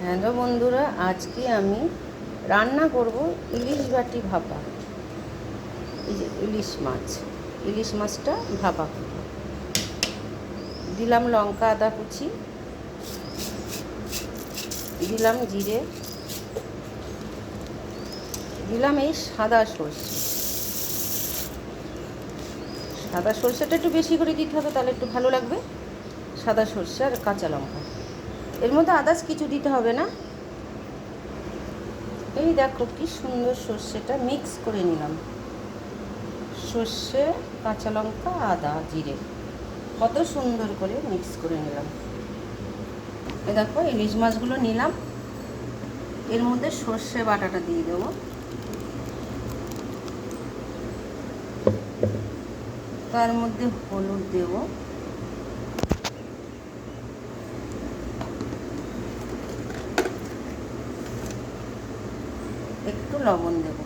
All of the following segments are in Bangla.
হ্যালো বন্ধুরা, আজকে আমি রান্না করব ইলিশ বাটি ভাপা। এই যে ইলিশ মাছটা ভাপা করব। দিলাম লঙ্কা আদা কুচি, দিলাম জিরে, দিলাম এই সাদা সর্ষেটা একটু বেশি করে দিতে হবে, তাহলে একটু ভালো লাগবে। সাদা সর্ষে আর কাঁচা লঙ্কা, এর মধ্যে আদার্স কিছু দিতে হবে না। এই দেখো কি সুন্দর সর্ষেটা মিক্স করে নিলাম। সর্ষে, কাঁচা লঙ্কা, আদা, জিরে কত সুন্দর করে মিক্স করে নিলাম। এ দেখো ইলিশ মাছগুলো নিলাম, এর মধ্যে সর্ষে বাটাটা দিয়ে দেবো। তার মধ্যে হলুদ দেব, একটু লবণ দেব।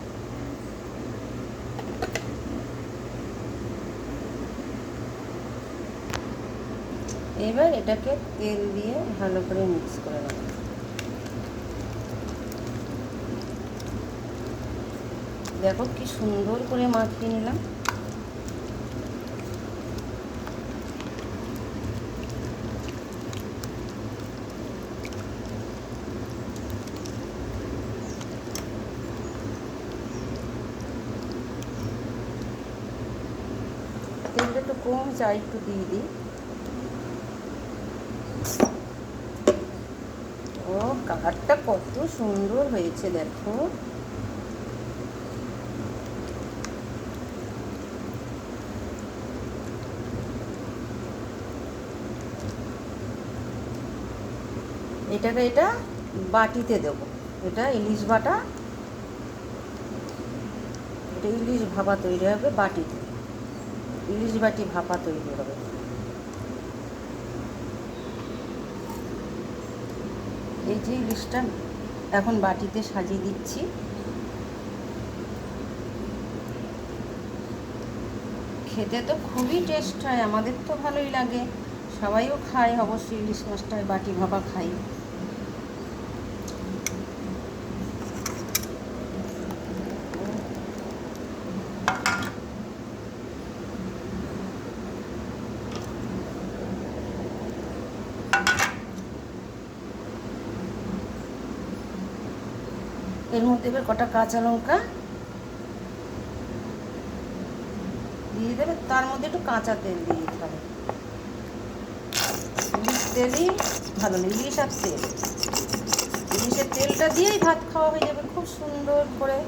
এবার এটাকে তেল দিয়ে ভালো করে মিক্স করে নেব। দেখো কি সুন্দর করে মাখিয়ে নিলাম। তেলটা একটু কম চাই, একটু দিয়ে দিই। ও কালারটা কত সুন্দর হয়েছে দেখো। এটা বাটিতে দেবো। এটা ইলিশ বাটা, এটা ইলিশ ভাপা তৈরি হবে বাটিতে। ইলিশ বাটি ভাপা তৈরি হবে। এই যে ইলিশটা এখন বাটিতে সাজিয়ে দিচ্ছি। খেতে তো খুবই টেস্ট হয়, আমাদের তো ভালোই লাগে, সবাইও খায় অবশ্যই। ইলিশ মাছটা বাটি ভাপা খাই। এর মধ্যে এবার কটা কাঁচা লঙ্কা দিয়ে দেবে, তার মধ্যে একটু কাঁচা তেল দিয়ে দিতে হবে। ইলিশ তেলই ভালো লাগে, ইলিশের তেলটা দিয়েই ভাত খাওয়া হয়ে যাবে খুব সুন্দর করে।